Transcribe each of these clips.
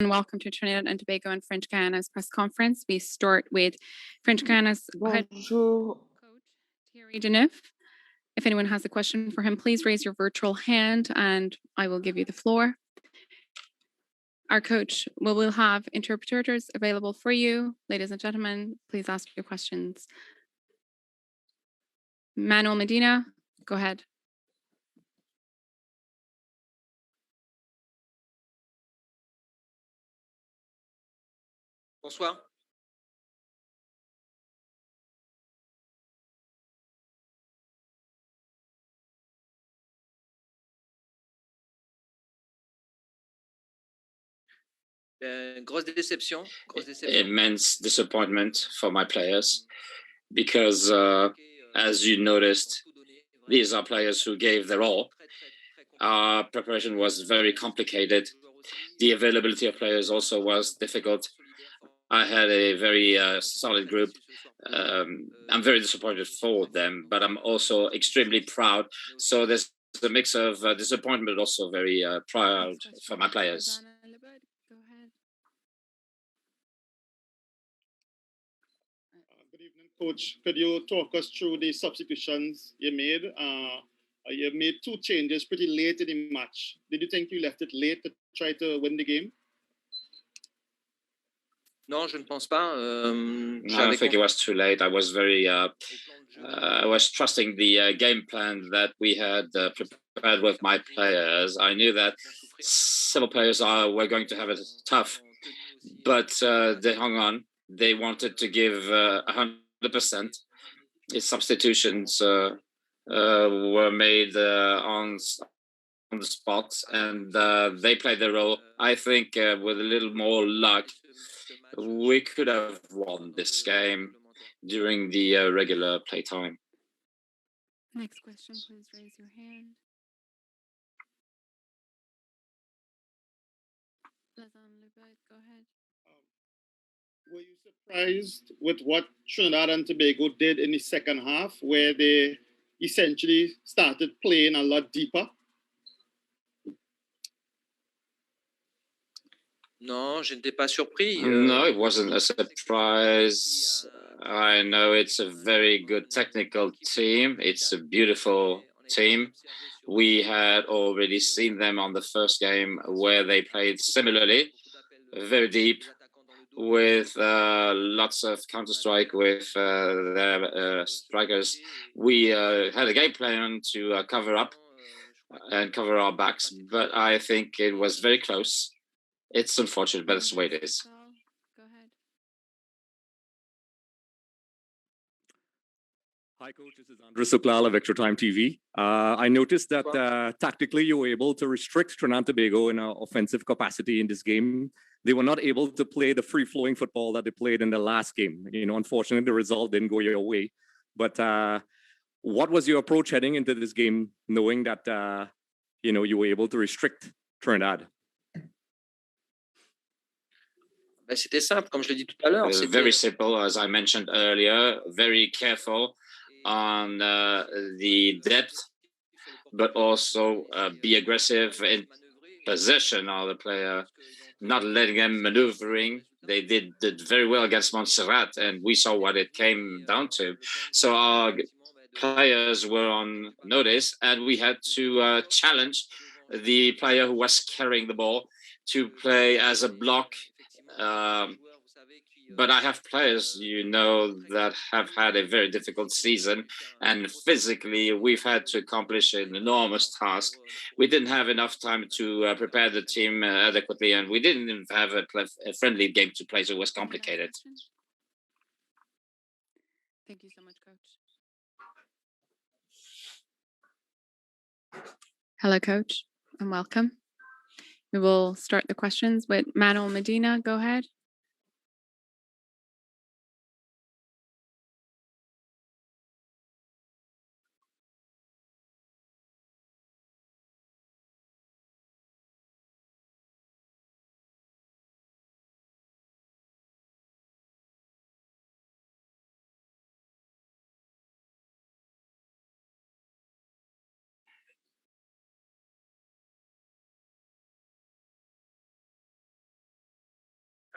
And welcome to Trinidad and Tobago and French Guiana's press conference. We start with French Guiana's head coach, Thierry Deneuve. If anyone has a question for him, please raise your virtual hand and I will give you the floor. Our coach will have interpreters available for you. Ladies and gentlemen, please ask your questions. Manuel Medina, go ahead. Bonsoir. Grosse déception. Immense disappointment for my players because, as you noticed, these are players who gave their all. Our preparation was very complicated. The availability of players also was difficult. I had a very solid group. I'm very disappointed for them, but I'm also extremely proud. So there's a mix of disappointment, but also very proud for my players. Good evening, Coach. Could you talk us through the substitutions you made? You made 2 changes pretty late in the match. Did you think you left it late to try to win the game? Non, je ne pense pas. I don't think it was too late. I was very, I was trusting the game plan that we had prepared with my players. I knew that several players were going to have it tough, but they hung on. They wanted to give 100%. Its substitutions were made on the spot, and they played their role. I think with a little more luck, we could have won this game during the regular play time. Next question, please raise your hand. Go ahead. Were you surprised with what Trinidad and Tobago did in the second half, where they essentially started playing a lot deeper? Non, je n'étais pas surpris. No, it wasn't a surprise. I know it's a very good technical team. It's a beautiful team. We had already seen them on the first game where they played similarly, very deep, with lots of counter-strike with their strikers. We had a game plan to cover up and cover our backs, but I think it was very close. It's unfortunate, but that's the way it is. Go ahead. Hi, Coach. This is Andres Suplal of Extra Time TV. I noticed that tactically you were able to restrict Trinidad and Tobago in an offensive capacity in this game. They were not able to play the free-flowing football that they played in the last game. You know, unfortunately, the result didn't go your way. But what was your approach heading into this game, knowing that you know, you were able to restrict Trinidad? C'était simple, comme je l'ai dit tout à l'heure. Very simple, as I mentioned earlier. Very careful on the depth, but also be aggressive in possession of the player, not letting them maneuvering. They did very well against Montserrat, and we saw what it came down to. So our players were on notice, and we had to challenge the player who was carrying the ball to play as a block. But I have players, you know, that have had a very difficult season, and physically we've had to accomplish an enormous task. We didn't have enough time to prepare the team adequately, and we didn't even have a friendly game to play, so it was complicated. Thank you so much, Coach. Hello, Coach, and welcome. We will start the questions with Manuel Medina. Go ahead.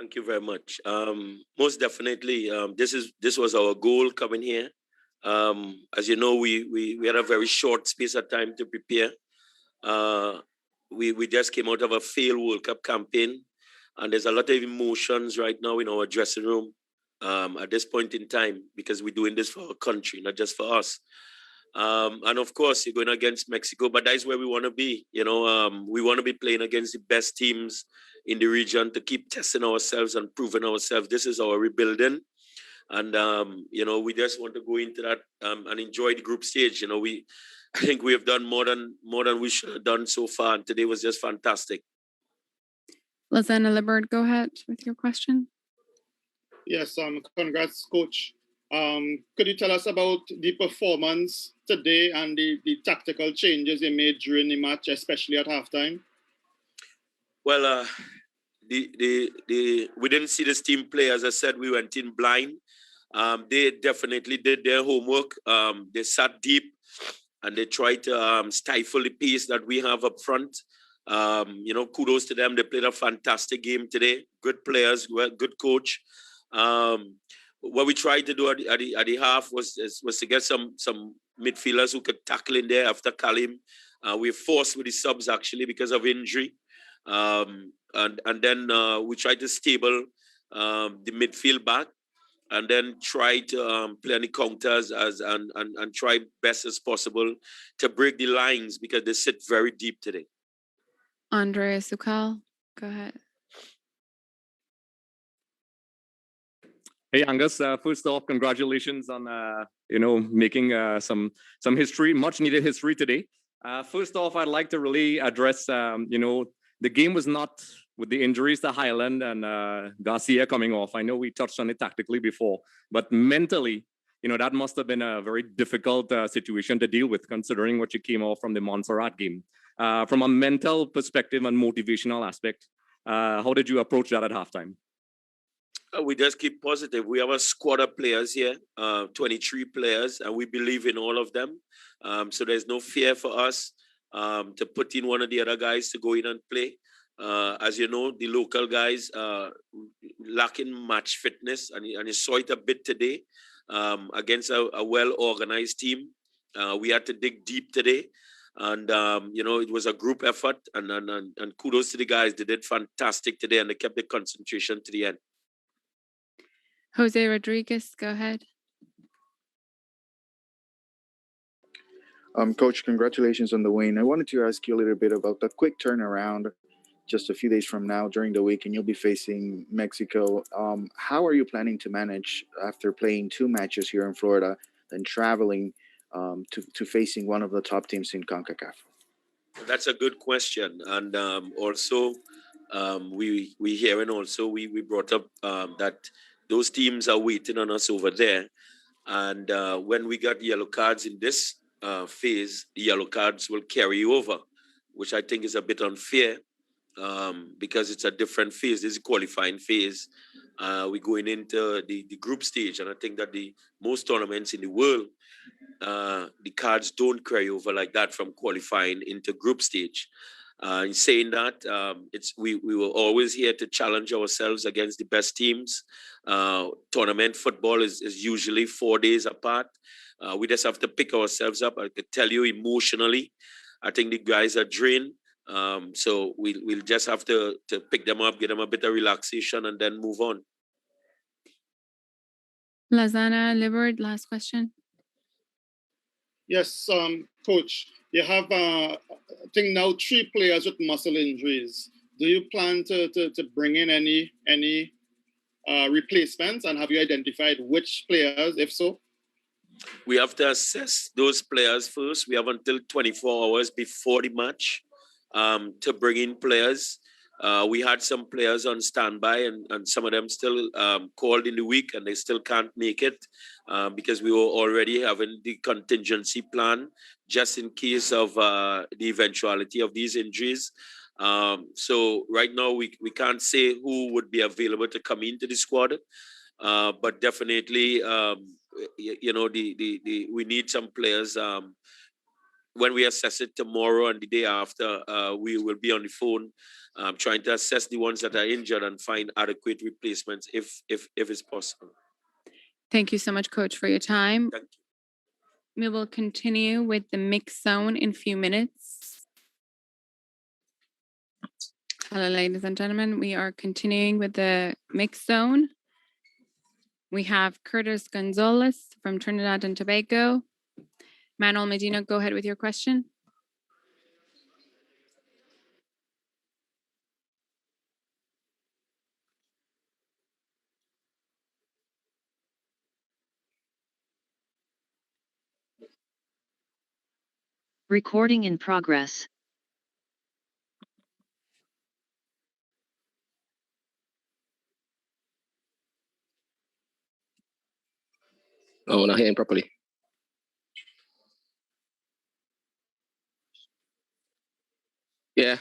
Thank you very much. Most definitely, this was our goal coming here. As you know, we had a very short space of time to prepare. We just came out of a failed World Cup campaign, and there's a lot of emotions right now in our dressing room at this point in time, because we're doing this for our country, not just for us. And of course, you're going against Mexico, but that's where we want to be. You know, we want to be playing against the best teams in the region to keep testing ourselves and proving ourselves. This is our rebuilding. And, you know, we just want to go into that and enjoy the group stage. You know, I think we have done more than we should have done so far. And today was just fantastic. Lizanna Libert, go ahead with your question. Yes, congrats, Coach. Could you tell us about the performance today and the tactical changes you made during the match, especially at halftime? Well, we didn't see this team play. As I said, we went in blind. They definitely did their homework. They sat deep and they tried to stifle the pace that we have up front. You know, kudos to them. They played a fantastic game today. Good players, good coach. What we tried to do at the half was to get some midfielders who could tackle in there after Kalim. We were forced with the subs actually because of injury. And then we tried to stable the midfield back, and then try to play any counters and try best as possible to break the lines, because they sit very deep today. Andre Sukal, go ahead. Hey Angus, first off, congratulations on you know, making some history, much needed history today. First off, I'd like to really address you know, the game was not, with the injuries to Highland and Garcia coming off. I know we touched on it tactically before, but mentally, you know, that must have been a very difficult situation to deal with, considering what you came off from the Montserrat game. From a mental perspective and motivational aspect, how did you approach that at halftime? We just keep positive. We have a squad of players here, 23 players, and we believe in all of them. So there's no fear for us to put in one of the other guys to go in and play. As you know, the local guys lacking match fitness, and you saw it a bit today against a well-organized team. We had to dig deep today, and you know, it was a group effort, and kudos to the guys. They did fantastic today, and they kept the concentration to the end. Jose Rodriguez, go ahead. Coach, congratulations on the win. I wanted to ask you a little bit about the quick turnaround just a few days from now during the week, and you'll be facing Mexico. How are you planning to manage after playing 2 matches here in Florida and traveling to facing one of the top teams in CONCACAF? That's a good question. And also, we hearing also, we brought up that those teams are waiting on us over there. And when we got yellow cards in this phase, the yellow cards will carry over, which I think is a bit unfair because it's a different phase. This is a qualifying phase. We're going into the group stage. And I think that most tournaments in the world, the cards don't carry over like that from qualifying into group stage. In saying that, we were always here to challenge ourselves against the best teams. Tournament football is usually 4 days apart. We just have to pick ourselves up. I could tell you emotionally, I think the guys are drained. So we'll just have to pick them up, give them a bit of relaxation, and then move on. Lizanna Libert, last question. Yes, Coach, you have, I think now 3 players with muscle injuries. Do you plan to bring in any replacements, and have you identified which players, if so? We have to assess those players first. We have until 24 hours before the match to bring in players. We had some players on standby, and some of them still called in the week, and they still can't make it because we were already having the contingency plan just in case of the eventuality of these injuries. So right now we can't say who would be available to come into the squad, but definitely you know, we need some players when we assess it tomorrow and the day after, we will be on the phone trying to assess the ones that are injured and find adequate replacements if it's possible. Thank you so much, Coach, for your time. Thank you. We will continue with the mixed zone in a few minutes. Hello, ladies and gentlemen. We are continuing with the mixed zone. We have Curtis Gonzalez from Trinidad and Tobago. Manuel Medina, go ahead with your question. Recording in progress. Oh, not hearing properly. Yeah.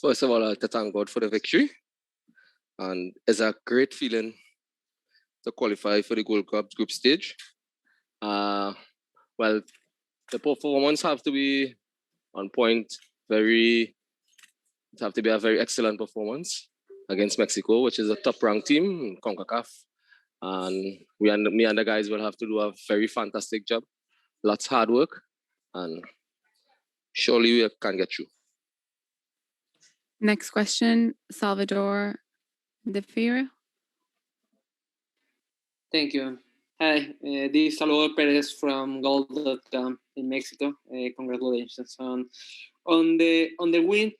First of all, I'd like to thank God for the victory. And it's a great feeling to qualify for the Gold Cup group stage. Well, the performance have to be on point. It have to be a very excellent performance against Mexico, which is a top-ranked team in CONCACAF. And me and the guys will have to do a very fantastic job. Lots of hard work, and surely we can get through. Next question, Salvador De Fira. Thank you. Hi, this is Salvador Perez from Gold.com in Mexico. Congratulations on the win.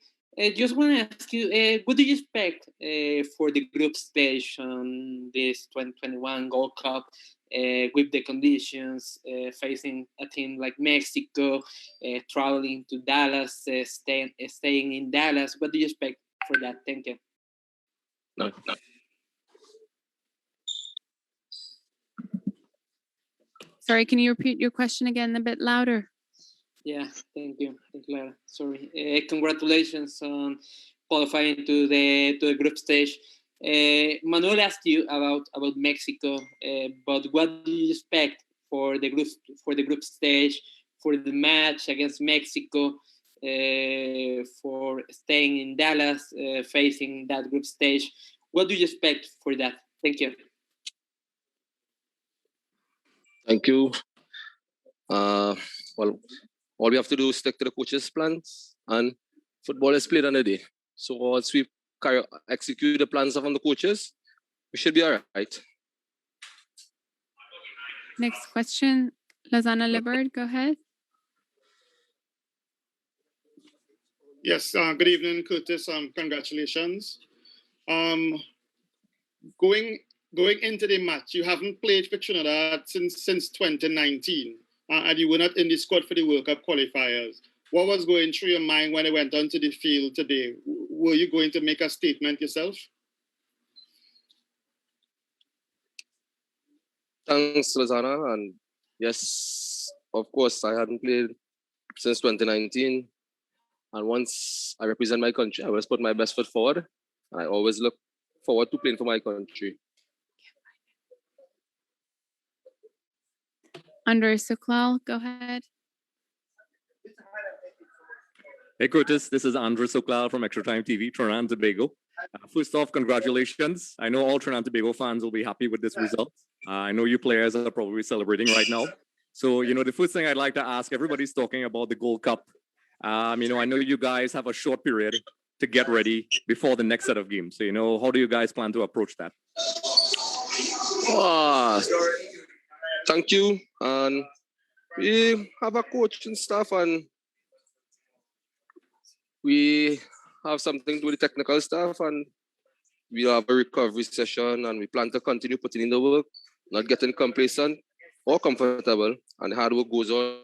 Just want to ask you, what do you expect for the group stage on this 2021 Gold Cup with the conditions facing a team like Mexico, traveling to Dallas, staying in Dallas? What do you expect for that? Thank you. No. Sorry, can you repeat your question again a bit louder? Yeah, thank you. Thank you, Lara. Sorry. Congratulations on qualifying to the group stage. Manuel asked you about Mexico, but what do you expect for the group stage, for the match against Mexico, for staying in Dallas, facing that group stage? What do you expect for that? Thank you. Thank you. Well, all we have to do is stick to the coach's plans, and football is played on the day. So once we execute the plans from the coaches, we should be all right. Next question, Lazana Liberd, go ahead. Yes, good evening, Curtis. Congratulations. Going into the match, you haven't played for Trinidad since 2019, and you were not in the squad for the World Cup qualifiers. What was going through your mind when you went onto the field today? Were you going to make a statement yourself? Thanks, Lazana. And yes, of course, I hadn't played since 2019. And once I represent my country, I always put my best foot forward. And I always look forward to playing for my country. Andre Suklal, go ahead. Hey, Curtis, this is Andre Suklal from Extra Time TV, Trinidad and Tobago. First off, congratulations. I know all Trinidad and Tobago fans will be happy with this result. I know you players are probably celebrating right now. So, the first thing I'd like to ask, everybody's talking about the Gold Cup. I know you guys have a short period to get ready before the next set of games. So, how do you guys plan to approach that? Thank you. And we have a coach and staff, and we have something to do with the technical staff, and we have a recovery session, and we plan to continue putting in the work, not getting complacent or comfortable, and hard work goes on,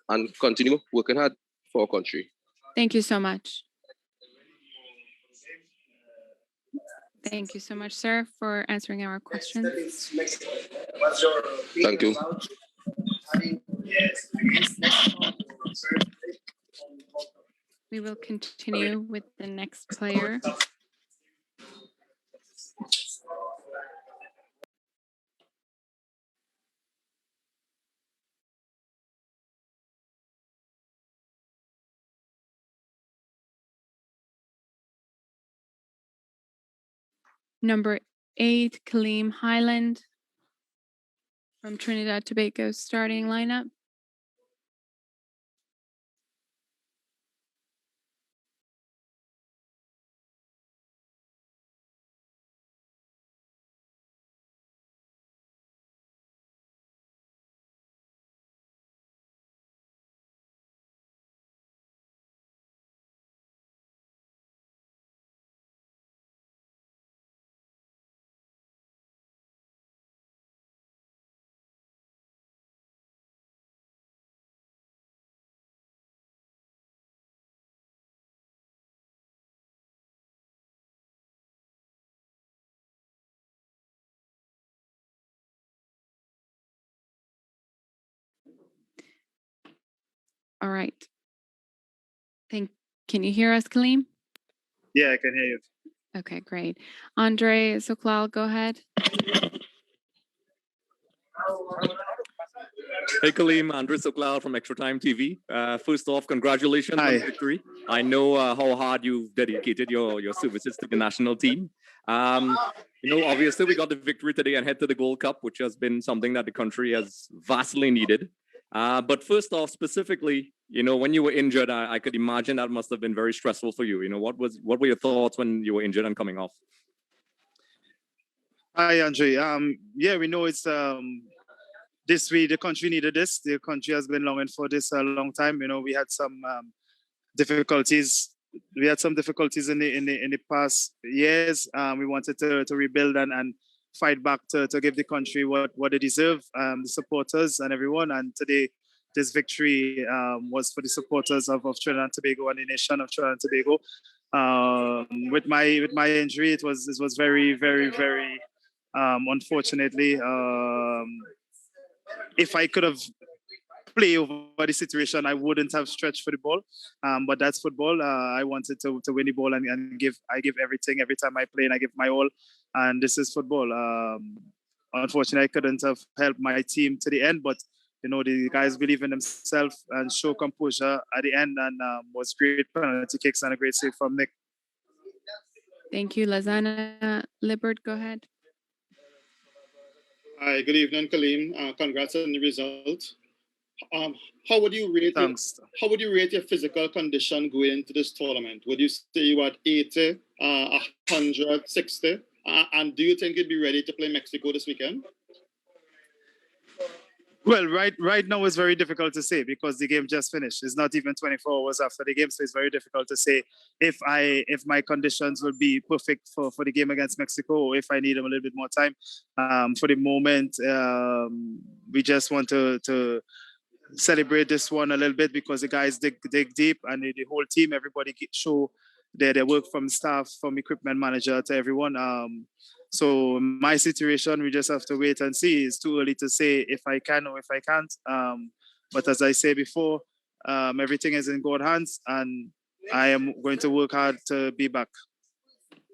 and continue working hard for our country. Thank you so much. Thank you so much, sir, for answering our questions. Thank you. We will continue with the next player. Number 8, Kaleem Highland from Trinidad Tobago starting lineup. All right. Can you hear us, Kaleem? Yeah, I can hear you. Okay, great. Andre Soklal, go ahead. Hey, Kaleem, Andres Soklal from Extra Time TV. First off, congratulations on the victory. I know how hard you've dedicated your services to the national team. Obviously we got the victory today and head to the Gold Cup, which has been something that the country has vastly needed. But first off, specifically, when you were injured, I could imagine that must have been very stressful for you. What were your thoughts when you were injured and coming off? Hi, Andre. Yeah, we know it's this week the country needed this. The country has been longing for this a long time. We had some difficulties. We had some difficulties in the past years. We wanted to rebuild and fight back to give the country what they deserve, the supporters and everyone. And today, this victory was for the supporters of Trinidad and Tobago and the nation of Trinidad and Tobago. With my injury, it was very, very, very unfortunately. If I could have played over the situation, I wouldn't have stretched for the ball. But that's football. I wanted to win the ball and I give everything every time I play, and I give my all. And this is football. Unfortunately, I couldn't have helped my team to the end, but the guys believe in themselves and show composure at the end, and was great penalty kicks and a great save from Nick. Thank you, Lazana. Libert, go ahead. Hi, good evening, Kaleem. Congrats on the result. How would you rate how would you rate your physical condition going into this tournament? Would you say you at 80, 100, 60? And do you think you'd be ready to play Mexico this weekend? Well, right now it's very difficult to say because the game just finished. It's not even 24 hours after the game, so it's very difficult to say if my conditions will be perfect for the game against Mexico, or if I need a little bit more time. For the moment, we just want to celebrate this one a little bit because the guys dig deep, and the whole team, everybody show their work, from staff, from equipment manager to everyone. So my situation, we just have to wait and see. It's too early to say if I can or if I can't. But as I say before, everything is in God's hands, and I am going to work hard to be back.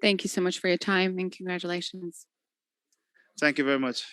Thank you so much for your time, and congratulations. Thank you very much.